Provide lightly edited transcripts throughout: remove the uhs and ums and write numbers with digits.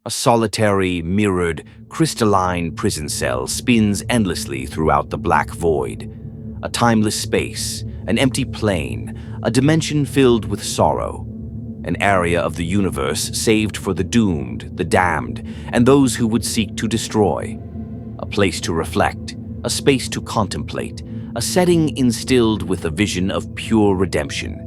A solitary, mirrored, crystalline prison cell spins endlessly throughout the black void. A timeless space, an empty plane, a dimension filled with sorrow. An area of the universe saved for the doomed, the damned, and those who would seek to destroy. A place to reflect, a space to contemplate, a setting instilled with a vision of pure redemption.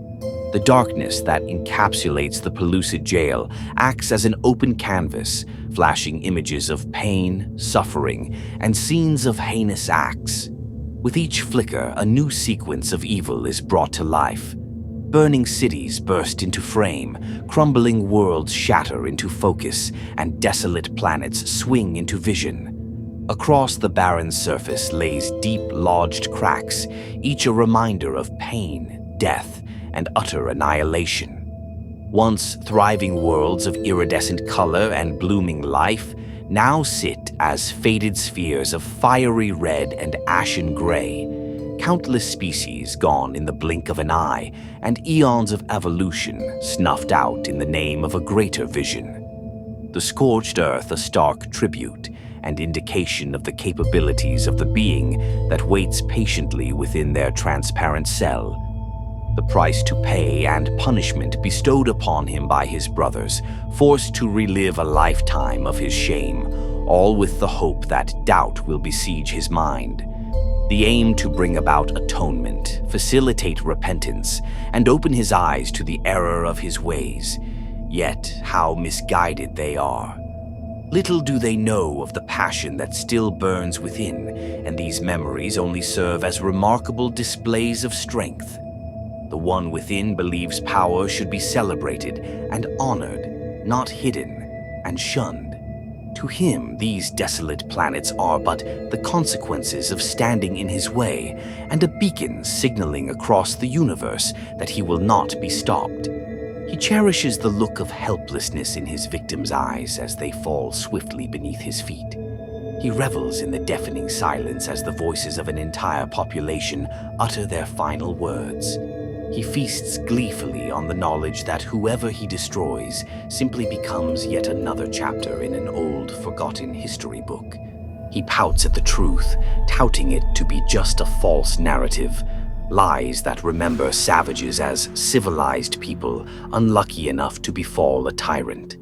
The darkness that encapsulates the pellucid jail acts as an open canvas, flashing images of pain, suffering, and scenes of heinous acts. With each flicker, a new sequence of evil is brought to life. Burning cities burst into frame, crumbling worlds shatter into focus, and desolate planets swing into vision. Across the barren surface lays deep lodged cracks, each a reminder of pain, death, and utter annihilation. Once thriving worlds of iridescent color and blooming life now sit as faded spheres of fiery red and ashen gray, countless species gone in the blink of an eye, and eons of evolution snuffed out in the name of a greater vision. The scorched earth a stark tribute and indication of the capabilities of the being that waits patiently within their transparent cell. The price to pay and punishment bestowed upon him by his brothers, forced to relive a lifetime of his shame, all with the hope that doubt will besiege his mind. The aim to bring about atonement, facilitate repentance, and open his eyes to the error of his ways. Yet how misguided they are. Little do they know of the passion that still burns within, and these memories only serve as remarkable displays of strength. The one within believes power should be celebrated and honored, not hidden and shunned. To him, these desolate planets are but the consequences of standing in his way, and a beacon signaling across the universe that he will not be stopped. He cherishes the look of helplessness in his victims' eyes as they fall swiftly beneath his feet. He revels in the deafening silence as the voices of an entire population utter their final words. He feasts gleefully on the knowledge that whoever he destroys simply becomes yet another chapter in an old, forgotten history book. He pouts at the truth, touting it to be just a false narrative. Lies that remember savages as civilized people, unlucky enough to befall a tyrant.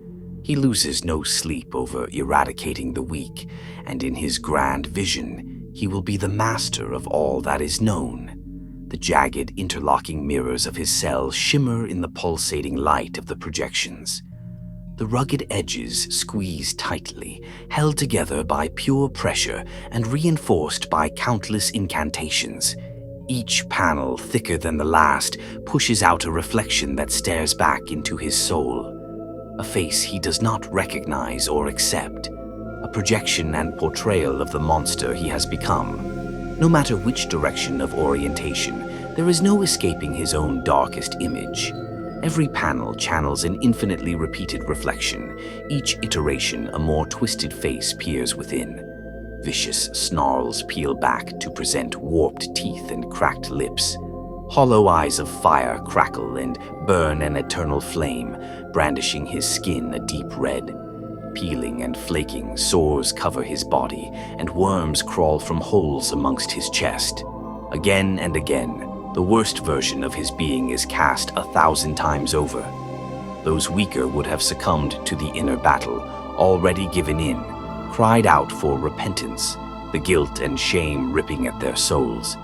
He loses no sleep over eradicating the weak, and in his grand vision, he will be the master of all that is known. The jagged, interlocking mirrors of his cell shimmer in the pulsating light of the projections. The rugged edges squeeze tightly, held together by pure pressure and reinforced by countless incantations. Each panel, thicker than the last, pushes out a reflection that stares back into his soul. A face he does not recognize or accept. A projection and portrayal of the monster he has become. No matter which direction of orientation, there is no escaping his own darkest image. Every panel channels an infinitely repeated reflection. Each iteration, a more twisted face peers within. Vicious snarls peel back to present warped teeth and cracked lips. Hollow eyes of fire crackle and burn an eternal flame, brandishing his skin a deep red. Peeling and flaking, sores cover his body, and worms crawl from holes amongst his chest. Again and again, the worst version of his being is cast 1,000 times over. Those weaker would have succumbed to the inner battle, already given in, cried out for repentance, the guilt and shame ripping at their souls.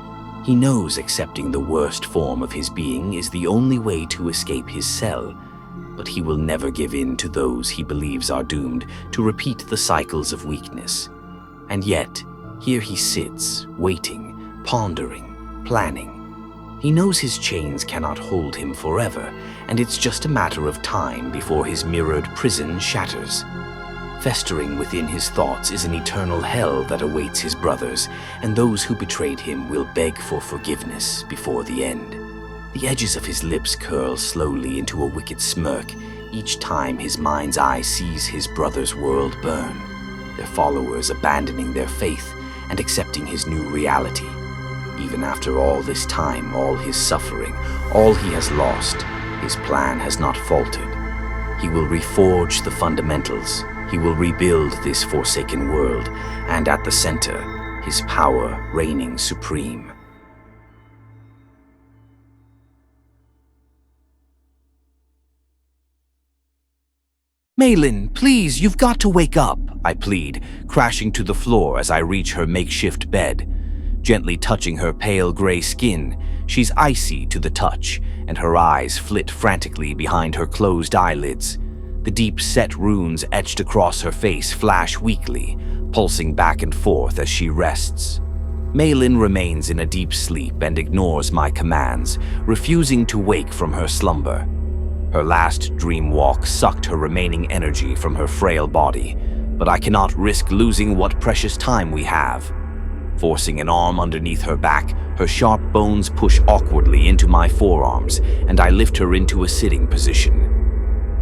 He knows accepting the worst form of his being is the only way to escape his cell, but he will never give in to those he believes are doomed to repeat the cycles of weakness. And yet, here he sits, waiting, pondering, planning. He knows his chains cannot hold him forever, and it's just a matter of time before his mirrored prison shatters. Festering within his thoughts is an eternal hell that awaits his brothers, and those who betrayed him will beg for forgiveness before the end. The edges of his lips curl slowly into a wicked smirk each time his mind's eye sees his brother's world burn, their followers abandoning their faith and accepting his new reality. Even after all this time, all his suffering, all he has lost, his plan has not faltered. He will reforge the fundamentals, He will rebuild this forsaken world, and at the center, his power reigning supreme. "Malin, please, you've got to wake up," I plead, crashing to the floor as I reach her makeshift bed. Gently touching her pale gray skin, she's icy to the touch, and her eyes flit frantically behind her closed eyelids. The deep-set runes etched across her face flash weakly, pulsing back and forth as she rests. Malin remains in a deep sleep and ignores my commands, refusing to wake from her slumber. Her last dream walk sucked her remaining energy from her frail body, but I cannot risk losing what precious time we have. Forcing an arm underneath her back, her sharp bones push awkwardly into my forearms, and I lift her into a sitting position.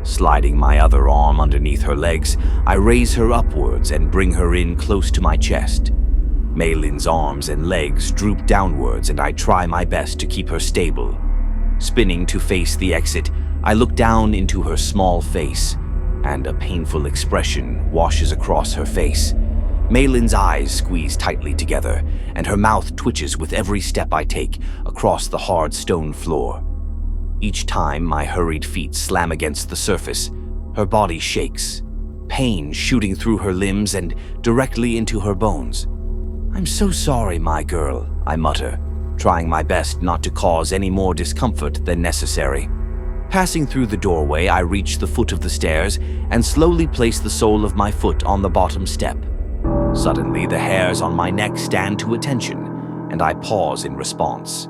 Sliding my other arm underneath her legs, I raise her upwards and bring her in close to my chest. Malin's arms and legs droop downwards, and I try my best to keep her stable. Spinning to face the exit, I look down into her small face, and a painful expression washes across her face. Malin's eyes squeeze tightly together, and her mouth twitches with every step I take across the hard stone floor. Each time my hurried feet slam against the surface, her body shakes, pain shooting through her limbs and directly into her bones. "I'm so sorry, my girl," I mutter, trying my best not to cause any more discomfort than necessary. Passing through the doorway, I reach the foot of the stairs and slowly place the sole of my foot on the bottom step. Suddenly, the hairs on my neck stand to attention, and I pause in response.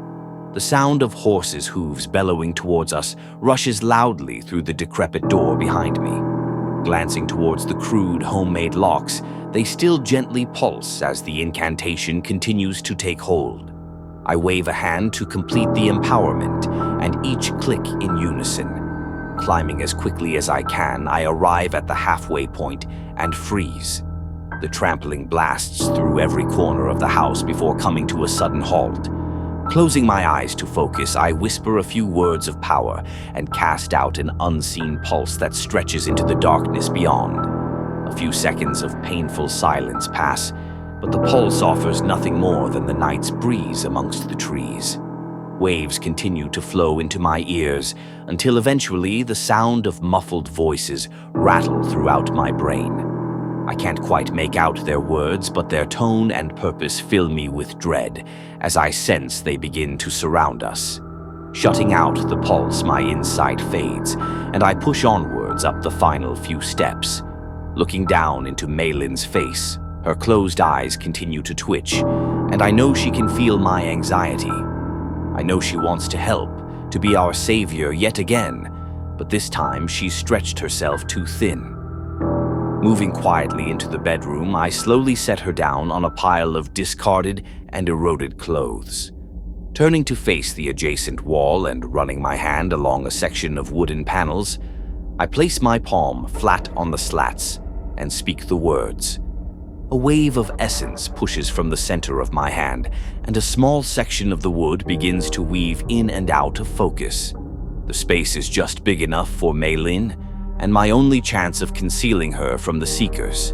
The sound of horses' hooves bellowing towards us rushes loudly through the decrepit door behind me. Glancing towards the crude, homemade locks, they still gently pulse as the incantation continues to take hold. I wave a hand to complete the empowerment, and each click in unison. Climbing as quickly as I can, I arrive at the halfway point and freeze. The trampling blasts through every corner of the house before coming to a sudden halt. Closing my eyes to focus, I whisper a few words of power and cast out an unseen pulse that stretches into the darkness beyond. A few seconds of painful silence pass, but the pulse offers nothing more than the night's breeze amongst the trees. Waves continue to flow into my ears until eventually the sound of muffled voices rattle throughout my brain. I can't quite make out their words, but their tone and purpose fill me with dread as I sense they begin to surround us. Shutting out the pulse, my insight fades, and I push onwards up the final few steps. Looking down into Malin's face, her closed eyes continue to twitch, and I know she can feel my anxiety. I know she wants to help, to be our savior yet again, but this time she's stretched herself too thin. Moving quietly into the bedroom, I slowly set her down on a pile of discarded and eroded clothes. Turning to face the adjacent wall and running my hand along a section of wooden panels, I place my palm flat on the slats and speak the words. A wave of essence pushes from the center of my hand, and a small section of the wood begins to weave in and out of focus. The space is just big enough for Malin, and my only chance of concealing her from the seekers.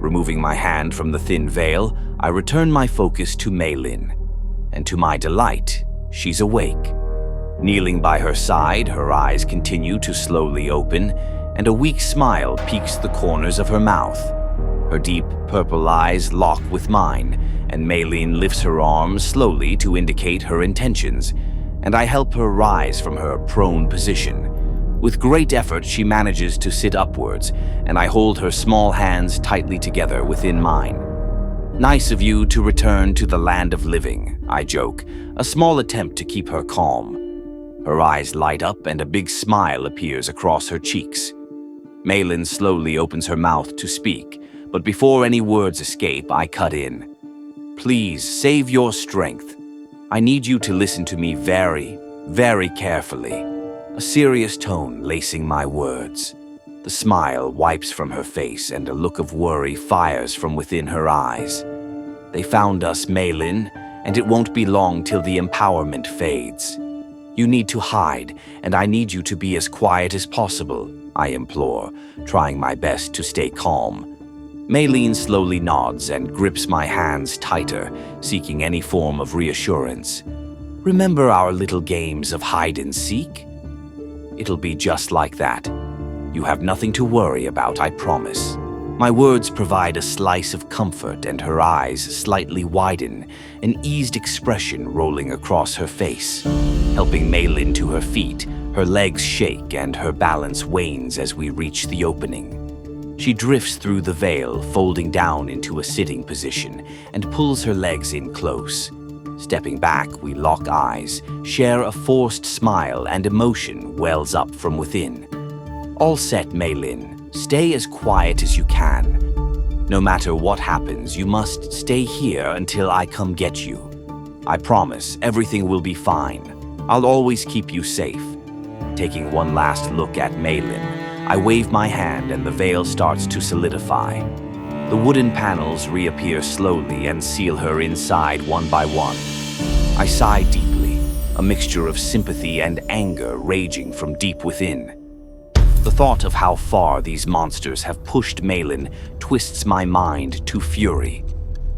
Removing my hand from the thin veil, I return my focus to Malin, and to my delight, she's awake. Kneeling by her side, her eyes continue to slowly open, and a weak smile peeks the corners of her mouth. Her deep purple eyes lock with mine, and Malin lifts her arms slowly to indicate her intentions, and I help her rise from her prone position. With great effort, she manages to sit upwards, and I hold her small hands tightly together within mine. "Nice of you to return to the land of living," I joke, a small attempt to keep her calm. Her eyes light up and a big smile appears across her cheeks. Malin slowly opens her mouth to speak, but before any words escape, I cut in. "Please, save your strength. I need you to listen to me very, very carefully." A serious tone lacing my words. The smile wipes from her face and a look of worry fires from within her eyes. "They found us, Malin, and it won't be long till the empowerment fades. You need to hide, and I need you to be as quiet as possible. I implore, trying my best to stay calm. Maylene slowly nods and grips my hands tighter, seeking any form of reassurance. Remember our little games of hide and seek? It'll be just like that. You have nothing to worry about, I promise. My words provide a slice of comfort, and her eyes slightly widen, an eased expression rolling across her face. Helping Maylin to her feet, her legs shake and her balance wanes as we reach the opening. She drifts through the veil, folding down into a sitting position, and pulls her legs in close. Stepping back, we lock eyes, share a forced smile, and emotion wells up from within. All set, Maylin. Stay as quiet as you can. No matter what happens, you must stay here until I come get you. I promise everything will be fine. I'll always keep you safe. Taking one last look at Maylin, I wave my hand and the veil starts to solidify. The wooden panels reappear slowly and seal her inside one by one. I sigh deeply, a mixture of sympathy and anger raging from deep within. The thought of how far these monsters have pushed Maylin twists my mind to fury.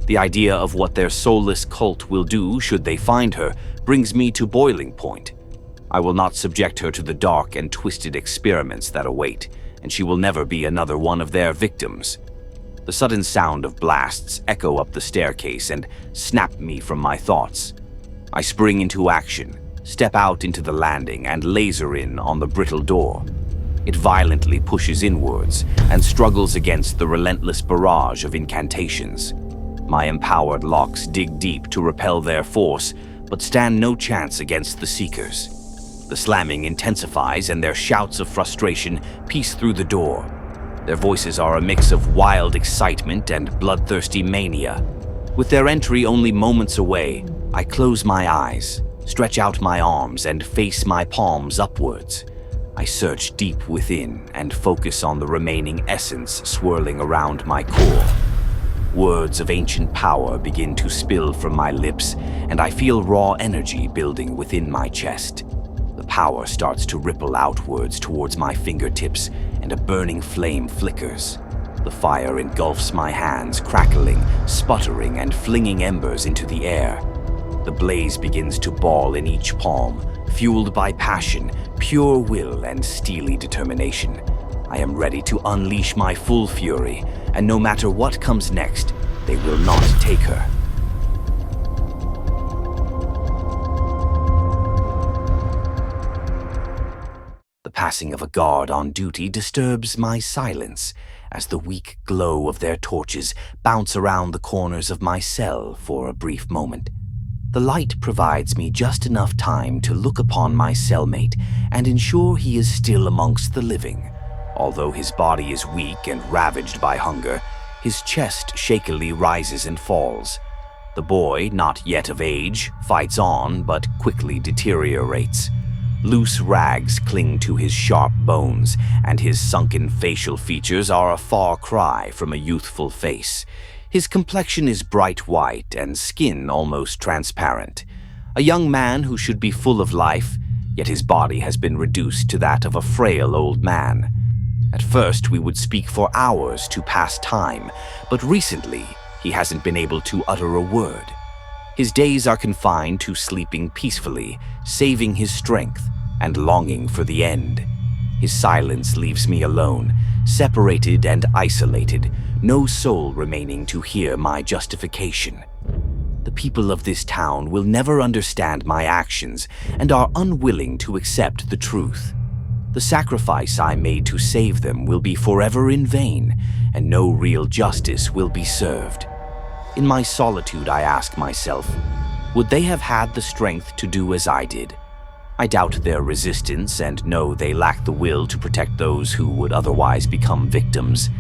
The idea of what their soulless cult will do should they find her brings me to boiling point. I will not subject her to the dark and twisted experiments that await, and she will never be another one of their victims. The sudden sound of blasts echo up the staircase and snap me from my thoughts. I spring into action, step out into the landing, and laser in on the brittle door. It violently pushes inwards and struggles against the relentless barrage of incantations. My empowered locks dig deep to repel their force, but stand no chance against the Seekers. The slamming intensifies and their shouts of frustration pierce through the door. Their voices are a mix of wild excitement and bloodthirsty mania. With their entry only moments away, I close my eyes, stretch out my arms, and face my palms upwards. I search deep within and focus on the remaining essence swirling around my core. Words of ancient power begin to spill from my lips, and I feel raw energy building within my chest. The power starts to ripple outwards towards my fingertips, and a burning flame flickers. The fire engulfs my hands, crackling, sputtering, and flinging embers into the air. The blaze begins to ball in each palm, fueled by passion, pure will, and steely determination. I am ready to unleash my full fury, and no matter what comes next, they will not take her. The passing of a guard on duty disturbs my silence as the weak glow of their torches bounce around the corners of my cell for a brief moment. The light provides me just enough time to look upon my cellmate and ensure he is still amongst the living. Although his body is weak and ravaged by hunger, his chest shakily rises and falls. The boy, not yet of age, fights on but quickly deteriorates. Loose rags cling to his sharp bones, and his sunken facial features are a far cry from a youthful face. His complexion is bright white and skin almost transparent. A young man who should be full of life, yet his body has been reduced to that of a frail old man. At first, we would speak for hours to pass time, but recently, he hasn't been able to utter a word. His days are confined to sleeping peacefully, saving his strength, and longing for the end. His silence leaves me alone, separated and isolated, no soul remaining to hear my justification. The people of this town will never understand my actions and are unwilling to accept the truth. The sacrifice I made to save them will be forever in vain, and no real justice will be served. In my solitude, I ask myself, would they have had the strength to do as I did? I doubt their resistance and know they lack the will to protect those who would otherwise become victims.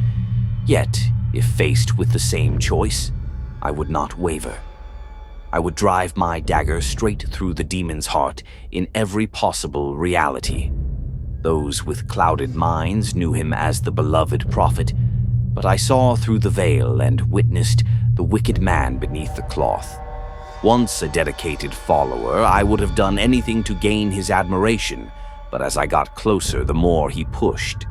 Yet, if faced with the same choice, I would not waver. I would drive my dagger straight through the demon's heart in every possible reality. Those with clouded minds knew him as the beloved prophet, but I saw through the veil and witnessed the wicked man beneath the cloth. Once a dedicated follower, I would have done anything to gain his admiration, but as I got closer, the more he pushed.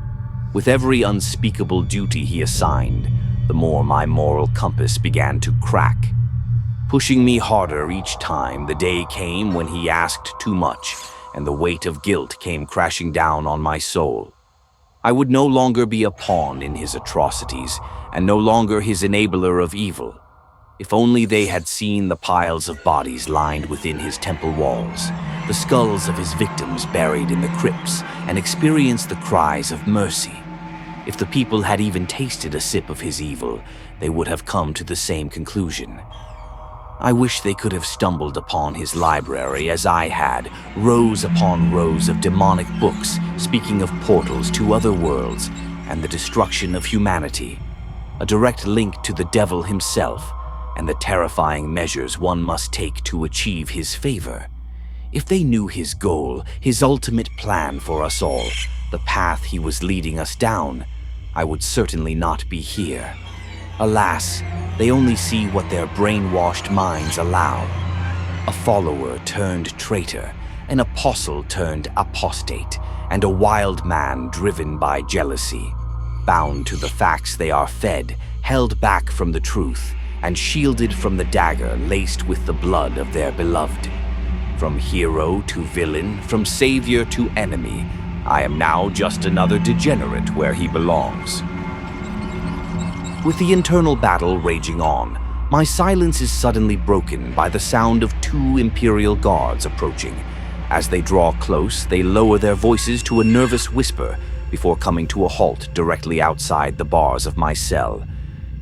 With every unspeakable duty he assigned, the more my moral compass began to crack, pushing me harder each time. The day came when he asked too much, and the weight of guilt came crashing down on my soul. I would no longer be a pawn in his atrocities, and no longer his enabler of evil. If only they had seen the piles of bodies lined within his temple walls, the skulls of his victims buried in the crypts, and experienced the cries of mercy. If the people had even tasted a sip of his evil, they would have come to the same conclusion. I wish they could have stumbled upon his library as I had, rows upon rows of demonic books speaking of portals to other worlds and the destruction of humanity, a direct link to the devil himself and the terrifying measures one must take to achieve his favor. If they knew his goal, his ultimate plan for us all, the path he was leading us down, I would certainly not be here. Alas, they only see what their brainwashed minds allow. A follower turned traitor, an apostle turned apostate, and a wild man driven by jealousy. Bound to the facts they are fed, held back from the truth, and shielded from the dagger laced with the blood of their beloved. From hero to villain, from savior to enemy, I am now just another degenerate where he belongs. With the internal battle raging on, my silence is suddenly broken by the sound of 2 Imperial guards approaching. As they draw close, they lower their voices to a nervous whisper before coming to a halt directly outside the bars of my cell.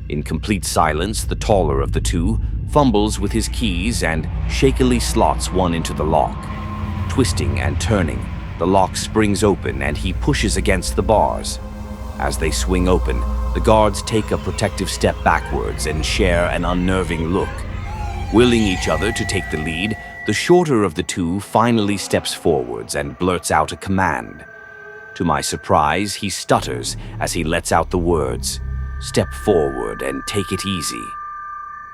In complete silence, the taller of the 2 fumbles with his keys and shakily slots one into the lock. Twisting and turning, the lock springs open and he pushes against the bars. As they swing open, the guards take a protective step backwards and share an unnerving look. Willing each other to take the lead, the shorter of the 2 finally steps forwards and blurts out a command. To my surprise, he stutters as he lets out the words, "Step forward and take it easy."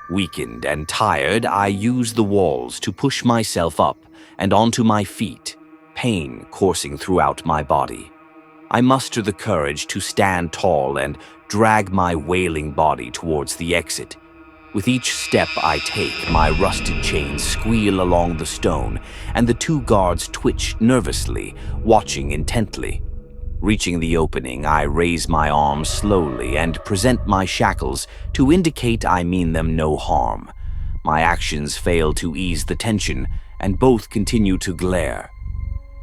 Weakened and tired, I use the walls to push myself up and onto my feet, pain coursing throughout my body. I muster the courage to stand tall and drag my wailing body towards the exit. With each step I take, my rusted chains squeal along the stone, and the 2 guards twitch nervously, watching intently. Reaching the opening, I raise my arms slowly and present my shackles to indicate I mean them no harm. My actions fail to ease the tension, and both continue to glare.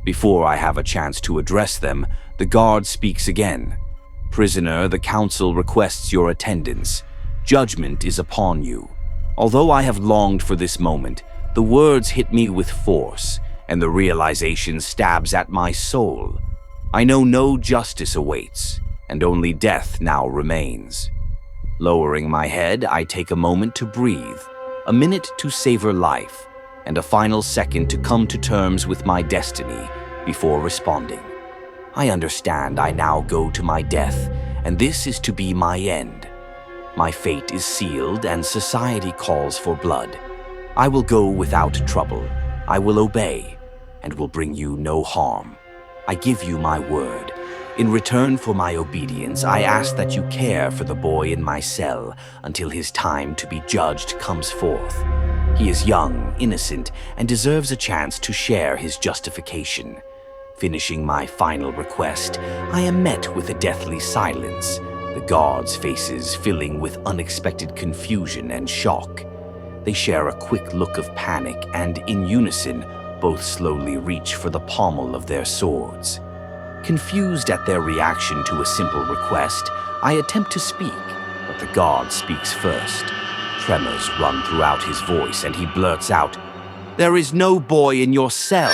Before I have a chance to address them, the guard speaks again. "Prisoner, the council requests your attendance. Judgment is upon you." Although I have longed for this moment, the words hit me with force, and the realization stabs at my soul. I know no justice awaits, and only death now remains. Lowering my head, I take a moment to breathe, a minute to savor life, and a final second to come to terms with my destiny before responding. I understand I now go to my death, and this is to be my end. My fate is sealed, and society calls for blood. I will go without trouble. I will obey, and will bring you no harm. I give you my word. In return for my obedience, I ask that you care for the boy in my cell until his time to be judged comes forth. He is young, innocent, and deserves a chance to share his justification. Finishing my final request, I am met with a deathly silence, the guards' faces filling with unexpected confusion and shock. They share a quick look of panic, and in unison, both slowly reach for the pommel of their swords. Confused at their reaction to a simple request, I attempt to speak, but the guard speaks first. Tremors run throughout his voice, and he blurts out, "There is no boy in your cell."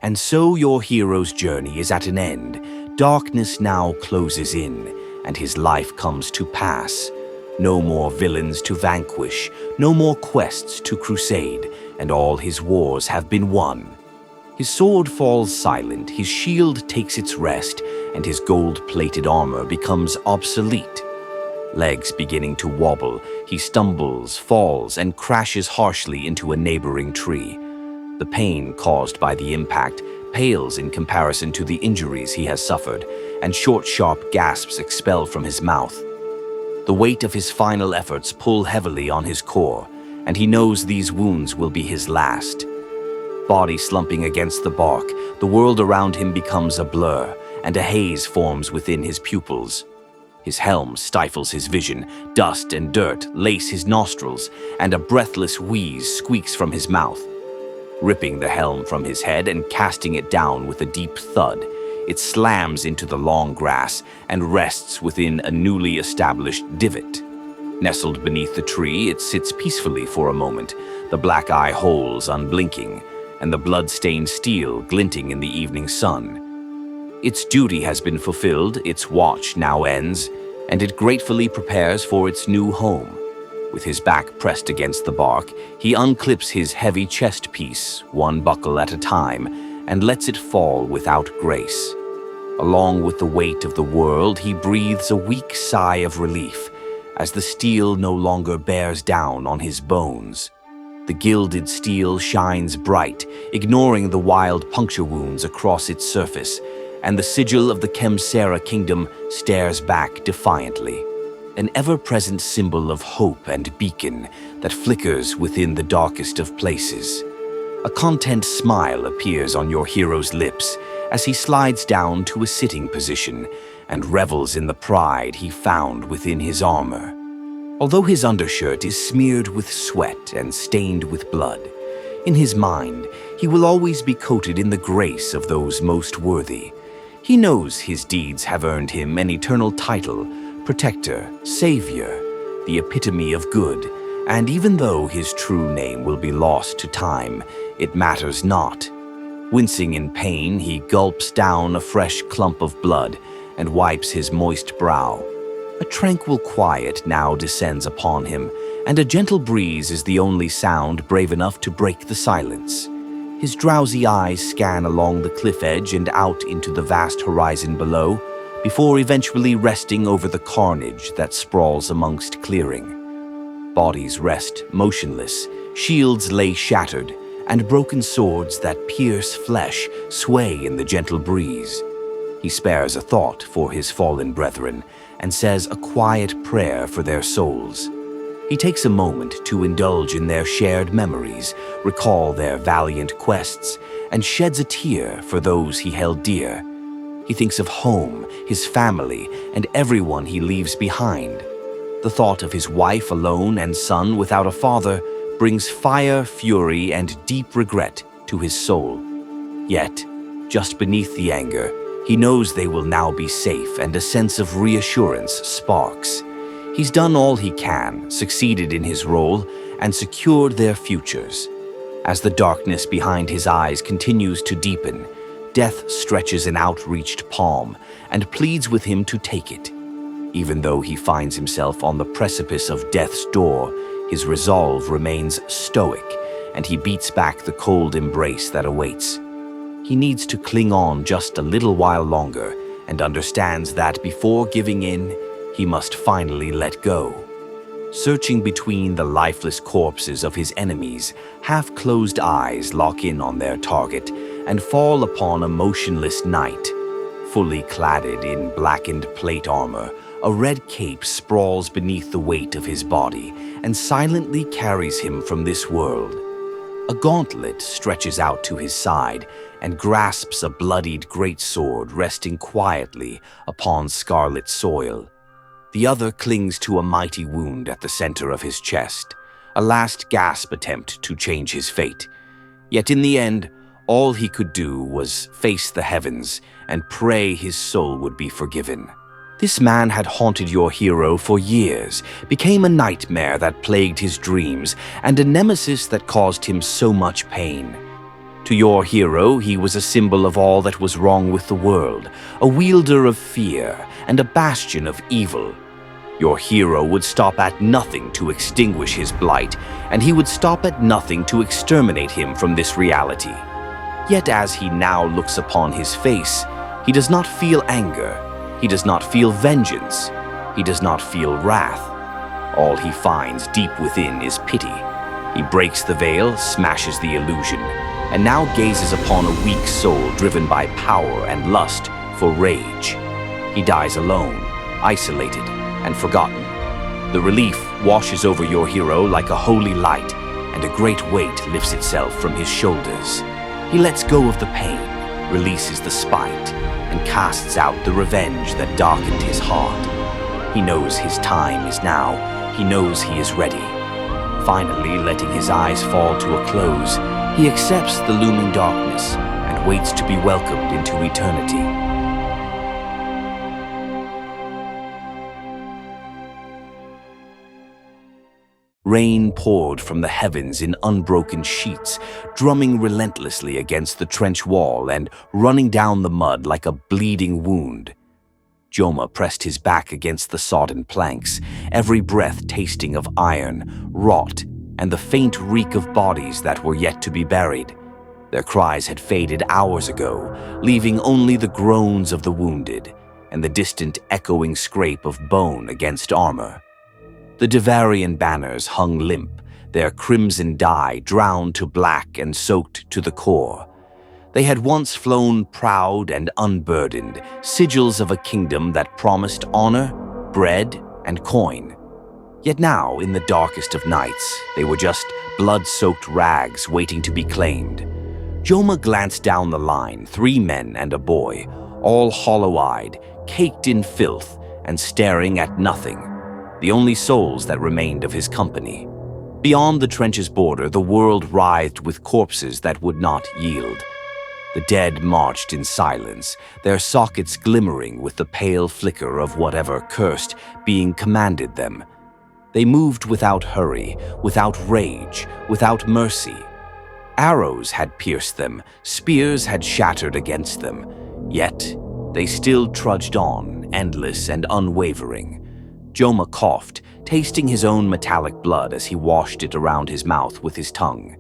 And so your hero's journey is at an end. Darkness now closes in, and his life comes to pass. No more villains to vanquish, no more quests to crusade, and all his wars have been won. His sword falls silent, his shield takes its rest, and his gold-plated armor becomes obsolete. Legs beginning to wobble, he stumbles, falls, and crashes harshly into a neighboring tree. The pain caused by the impact pales in comparison to the injuries he has suffered, and short, sharp gasps expel from his mouth. The weight of his final efforts pull heavily on his core, and he knows these wounds will be his last. Body slumping against the bark, the world around him becomes a blur, and a haze forms within his pupils. His helm stifles his vision, dust and dirt lace his nostrils, and a breathless wheeze squeaks from his mouth. Ripping the helm from his head and casting it down with a deep thud, it slams into the long grass and rests within a newly established divot. Nestled beneath the tree, it sits peacefully for a moment, the black eye holes unblinking, and the blood-stained steel glinting in the evening sun. Its duty has been fulfilled, its watch now ends, and it gratefully prepares for its new home. With his back pressed against the bark, he unclips his heavy chest piece, one buckle at a time, and lets it fall without grace. Along with the weight of the world, he breathes a weak sigh of relief, as the steel no longer bears down on his bones. The gilded steel shines bright, ignoring the wild puncture wounds across its surface, and the sigil of the Chemsera kingdom stares back defiantly, an ever-present symbol of hope and beacon that flickers within the darkest of places. A content smile appears on your hero's lips as he slides down to a sitting position and revels in the pride he found within his armor. Although his undershirt is smeared with sweat and stained with blood, in his mind he will always be coated in the grace of those most worthy. He knows his deeds have earned him an eternal title, protector, savior, the epitome of good, and even though his true name will be lost to time, it matters not. Wincing in pain, he gulps down a fresh clump of blood and wipes his moist brow. A tranquil quiet now descends upon him, and a gentle breeze is the only sound brave enough to break the silence. His drowsy eyes scan along the cliff edge and out into the vast horizon below, before eventually resting over the carnage that sprawls amongst clearing. Bodies rest motionless, shields lay shattered, and broken swords that pierce flesh sway in the gentle breeze. He spares a thought for his fallen brethren and says a quiet prayer for their souls. He takes a moment to indulge in their shared memories, recall their valiant quests, and sheds a tear for those he held dear. He thinks of home, his family, and everyone he leaves behind. The thought of his wife alone and son without a father brings fire, fury, and deep regret to his soul. Yet, just beneath the anger, he knows they will now be safe, and a sense of reassurance sparks. He's done all he can, succeeded in his role, and secured their futures. As the darkness behind his eyes continues to deepen, death stretches an outreached palm and pleads with him to take it. Even though he finds himself on the precipice of death's door, his resolve remains stoic, and he beats back the cold embrace that awaits. He needs to cling on just a little while longer and understands that before giving in, he must finally let go. Searching between the lifeless corpses of his enemies, half-closed eyes lock in on their target and fall upon a motionless knight. Fully cladded in blackened plate armor, a red cape sprawls beneath the weight of his body and silently carries him from this world. A gauntlet stretches out to his side and grasps a bloodied greatsword resting quietly upon scarlet soil. The other clings to a mighty wound at the center of his chest, a last gasp attempt to change his fate. Yet in the end, all he could do was face the heavens and pray his soul would be forgiven. This man had haunted your hero for years, became a nightmare that plagued his dreams, and a nemesis that caused him so much pain. To your hero, he was a symbol of all that was wrong with the world, a wielder of fear and a bastion of evil. Your hero would stop at nothing to extinguish his blight, and he would stop at nothing to exterminate him from this reality. Yet as he now looks upon his face, he does not feel anger. He does not feel vengeance. He does not feel wrath. All he finds deep within is pity. He breaks the veil, smashes the illusion, and now gazes upon a weak soul driven by power and lust for rage. He dies alone, isolated, and forgotten. The relief washes over your hero like a holy light, and a great weight lifts itself from his shoulders. He lets go of the pain, releases the spite, and casts out the revenge that darkened his heart. He knows his time is now. He knows he is ready. Finally, letting his eyes fall to a close, he accepts the looming darkness and waits to be welcomed into eternity. Rain poured from the heavens in unbroken sheets, drumming relentlessly against the trench wall and running down the mud like a bleeding wound. Joma pressed his back against the sodden planks, every breath tasting of iron, rot, and the faint reek of bodies that were yet to be buried. Their cries had faded hours ago, leaving only the groans of the wounded and the distant echoing scrape of bone against armor. The Devarian banners hung limp, their crimson dye drowned to black and soaked to the core. They had once flown proud and unburdened, sigils of a kingdom that promised honor, bread, and coin. Yet now, in the darkest of nights, they were just blood-soaked rags waiting to be claimed. Joma glanced down the line, 3 men and a boy, all hollow-eyed, caked in filth, and staring at nothing. The only souls that remained of his company. Beyond the trench's border, the world writhed with corpses that would not yield. The dead marched in silence, their sockets glimmering with the pale flicker of whatever cursed being commanded them. They moved without hurry, without rage, without mercy. Arrows had pierced them, spears had shattered against them, yet they still trudged on, endless and unwavering. Joma coughed, tasting his own metallic blood as he washed it around his mouth with his tongue.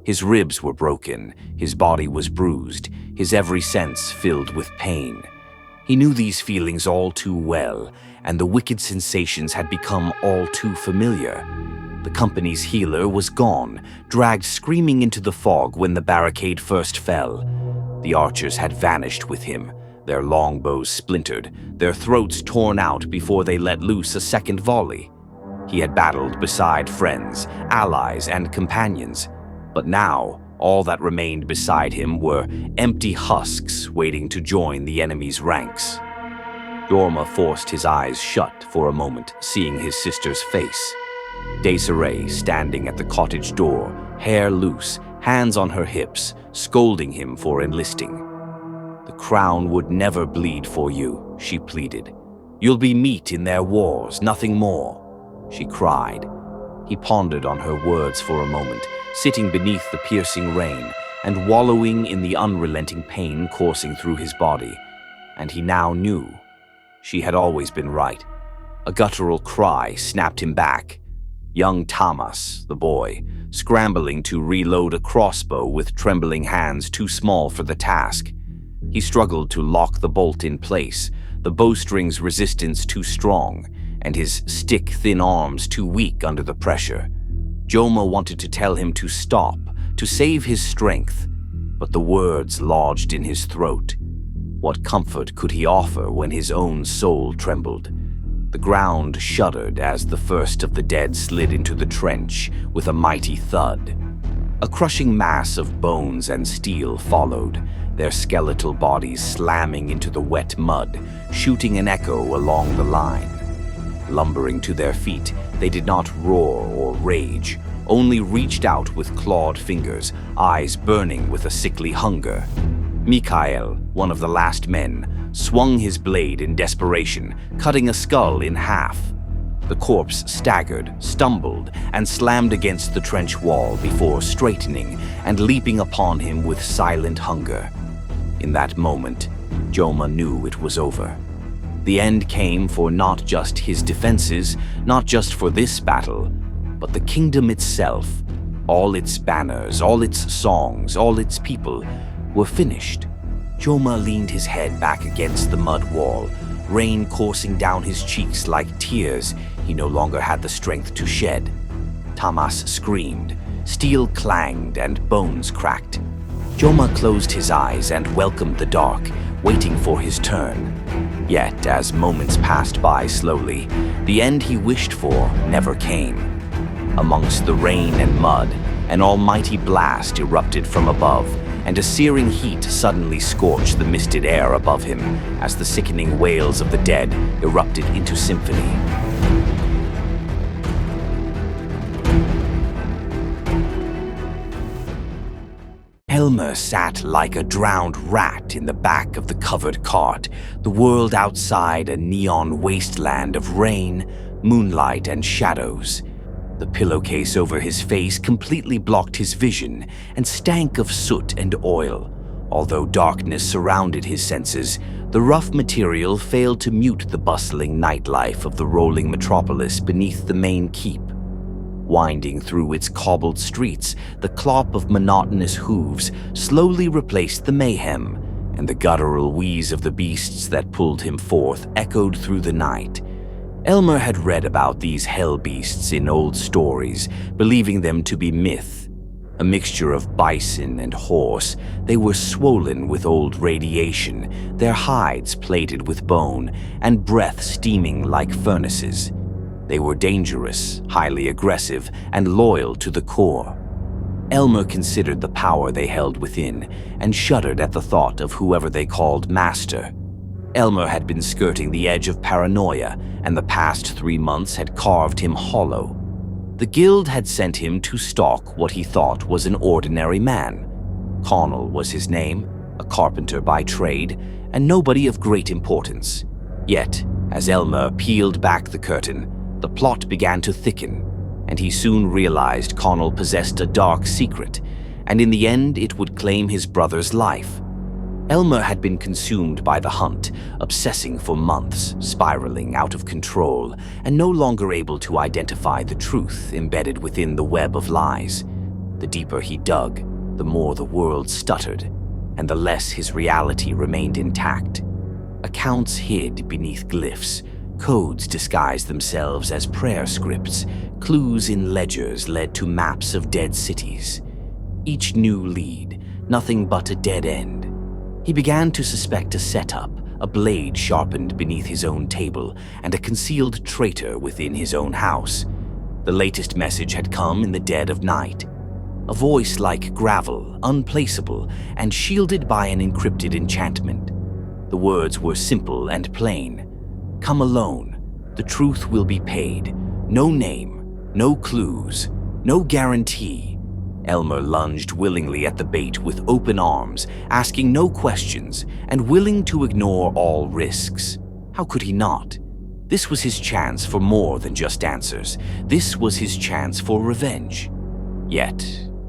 His ribs were broken, his body was bruised, his every sense filled with pain. He knew these feelings all too well, and the wicked sensations had become all too familiar. The company's healer was gone, dragged screaming into the fog when the barricade first fell. The archers had vanished with him, their longbows splintered, their throats torn out before they let loose a second volley. He had battled beside friends, allies, and companions, but now all that remained beside him were empty husks waiting to join the enemy's ranks. Jorma forced his eyes shut for a moment, seeing his sister's face. Desiree standing at the cottage door, hair loose, hands on her hips, scolding him for enlisting. "The crown would never bleed for you," she pleaded. "You'll be meat in their wars, nothing more," she cried. He pondered on her words for a moment, sitting beneath the piercing rain and wallowing in the unrelenting pain coursing through his body. And he now knew. She had always been right. A guttural cry snapped him back. Young Tamas, the boy, scrambling to reload a crossbow with trembling hands too small for the task. He struggled to lock the bolt in place, the bowstring's resistance too strong, and his stick-thin arms too weak under the pressure. Joma wanted to tell him to stop, to save his strength, but the words lodged in his throat. What comfort could he offer when his own soul trembled? The ground shuddered as the first of the dead slid into the trench with a mighty thud. A crushing mass of bones and steel followed, their skeletal bodies slamming into the wet mud, shooting an echo along the line. Lumbering to their feet, they did not roar or rage, only reached out with clawed fingers, eyes burning with a sickly hunger. Mikhail, one of the last men, swung his blade in desperation, cutting a skull in half. The corpse staggered, stumbled, and slammed against the trench wall before straightening and leaping upon him with silent hunger. In that moment, Joma knew it was over. The end came for not just his defenses, not just for this battle, but the kingdom itself. All its banners, all its songs, all its people were finished. Joma leaned his head back against the mud wall, rain coursing down his cheeks like tears he no longer had the strength to shed. Tamas screamed, steel clanged, and bones cracked. Joma closed his eyes and welcomed the dark, waiting for his turn. Yet, as moments passed by slowly, the end he wished for never came. Amongst the rain and mud, an almighty blast erupted from above, and a searing heat suddenly scorched the misted air above him as the sickening wails of the dead erupted into symphony. Elmer sat like a drowned rat in the back of the covered cart, the world outside a neon wasteland of rain, moonlight, and shadows. The pillowcase over his face completely blocked his vision and stank of soot and oil. Although darkness surrounded his senses, the rough material failed to mute the bustling nightlife of the rolling metropolis beneath the main keep. Winding through its cobbled streets, the clop of monotonous hooves slowly replaced the mayhem, and the guttural wheeze of the beasts that pulled him forth echoed through the night. Elmer had read about these hell beasts in old stories, believing them to be myth. A mixture of bison and horse, they were swollen with old radiation, their hides plated with bone, and breath steaming like furnaces. They were dangerous, highly aggressive, and loyal to the core. Elmer considered the power they held within, and shuddered at the thought of whoever they called master. Elmer had been skirting the edge of paranoia, and the past 3 months had carved him hollow. The guild had sent him to stalk what he thought was an ordinary man. Connell was his name, a carpenter by trade, and nobody of great importance. Yet, as Elmer peeled back the curtain, the plot began to thicken, and he soon realized Connell possessed a dark secret, and in the end it would claim his brother's life. Elmer had been consumed by the hunt, obsessing for months, spiraling out of control, and no longer able to identify the truth embedded within the web of lies. The deeper he dug, the more the world stuttered, and the less his reality remained intact. Accounts hid beneath glyphs, codes disguised themselves as prayer scripts, clues in ledgers led to maps of dead cities. Each new lead, nothing but a dead end. He began to suspect a setup, a blade sharpened beneath his own table, and a concealed traitor within his own house. The latest message had come in the dead of night. A voice like gravel, unplaceable, and shielded by an encrypted enchantment. The words were simple and plain. Come alone. The truth will be paid. No name, no clues, no guarantee. Elmer lunged willingly at the bait with open arms, asking no questions, and willing to ignore all risks. How could he not? This was his chance for more than just answers. This was his chance for revenge. Yet,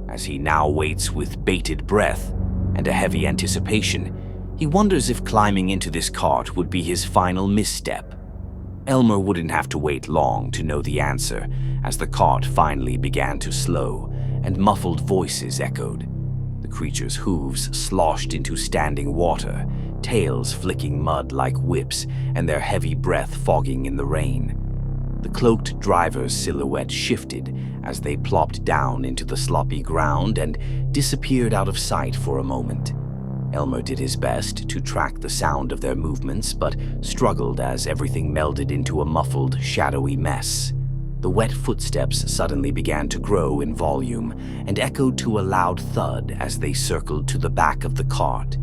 as he now waits with bated breath and a heavy anticipation, he wonders if climbing into this cart would be his final misstep. Elmer wouldn't have to wait long to know the answer, as the cart finally began to slow, and muffled voices echoed. The creature's hooves sloshed into standing water, tails flicking mud like whips, and their heavy breath fogging in the rain. The cloaked driver's silhouette shifted as they plopped down into the sloppy ground and disappeared out of sight for a moment. Elmer did his best to track the sound of their movements, but struggled as everything melded into a muffled, shadowy mess. The wet footsteps suddenly began to grow in volume and echoed to a loud thud as they circled to the back of the cart.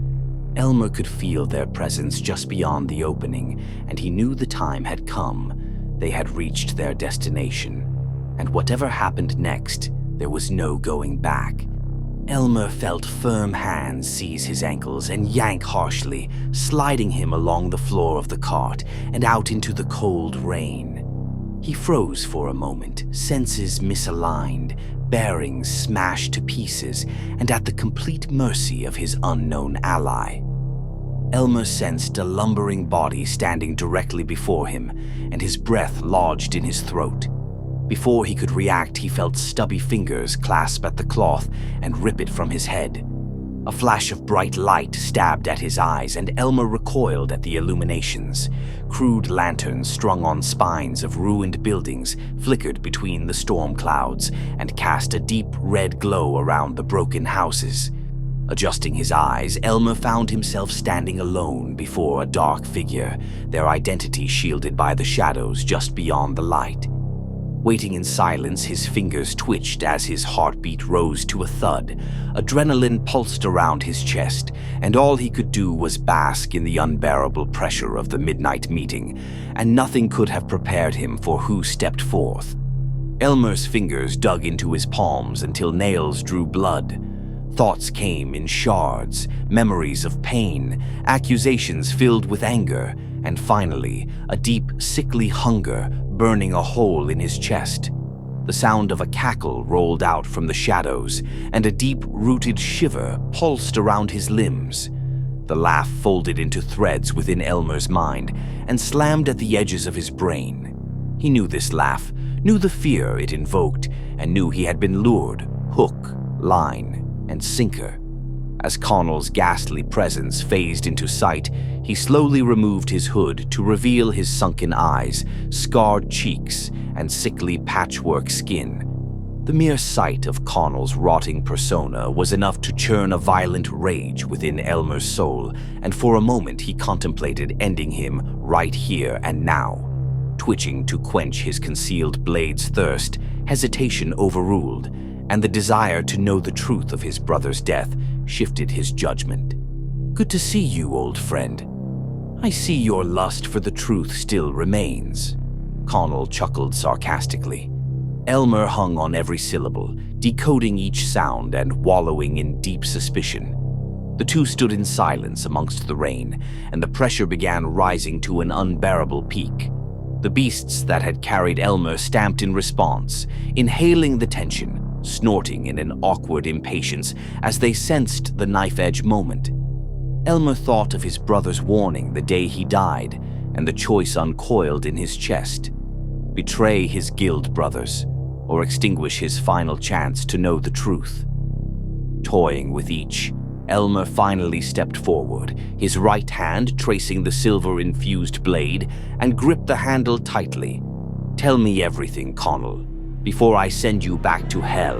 Elmer could feel their presence just beyond the opening, and he knew the time had come. They had reached their destination, and whatever happened next, there was no going back. Elmer felt firm hands seize his ankles and yank harshly, sliding him along the floor of the cart and out into the cold rain. He froze for a moment, senses misaligned, bearings smashed to pieces, and at the complete mercy of his unknown ally. Elmer sensed a lumbering body standing directly before him, and his breath lodged in his throat. Before he could react, he felt stubby fingers clasp at the cloth and rip it from his head. A flash of bright light stabbed at his eyes, and Elmer recoiled at the illuminations. Crude lanterns strung on spines of ruined buildings flickered between the storm clouds and cast a deep red glow around the broken houses. Adjusting his eyes, Elmer found himself standing alone before a dark figure, their identity shielded by the shadows just beyond the light. Waiting in silence, his fingers twitched as his heartbeat rose to a thud. Adrenaline pulsed around his chest, and all he could do was bask in the unbearable pressure of the midnight meeting, and nothing could have prepared him for who stepped forth. Elmer's fingers dug into his palms until nails drew blood. Thoughts came in shards, memories of pain, accusations filled with anger, and finally, a deep, sickly hunger burning a hole in his chest. The sound of a cackle rolled out from the shadows, and a deep-rooted shiver pulsed around his limbs. The laugh folded into threads within Elmer's mind and slammed at the edges of his brain. He knew this laugh, knew the fear it invoked, and knew he had been lured, hook, line, and sinker. As Connell's ghastly presence phased into sight, he slowly removed his hood to reveal his sunken eyes, scarred cheeks, and sickly patchwork skin. The mere sight of Connell's rotting persona was enough to churn a violent rage within Elmer's soul, and for a moment he contemplated ending him right here and now. Twitching to quench his concealed blade's thirst, hesitation overruled, and the desire to know the truth of his brother's death shifted his judgment. "Good to see you, old friend. I see your lust for the truth still remains." Connell chuckled sarcastically. Elmer hung on every syllable, decoding each sound and wallowing in deep suspicion. The two stood in silence amongst the rain, and the pressure began rising to an unbearable peak. The beasts that had carried Elmer stamped in response, inhaling the tension, snorting in an awkward impatience as they sensed the knife-edge moment. Elmer thought of his brother's warning the day he died, and the choice uncoiled in his chest. Betray his guild brothers, or extinguish his final chance to know the truth. Toying with each, Elmer finally stepped forward, his right hand tracing the silver-infused blade, and gripped the handle tightly. "Tell me everything, Connell, before I send you back to hell."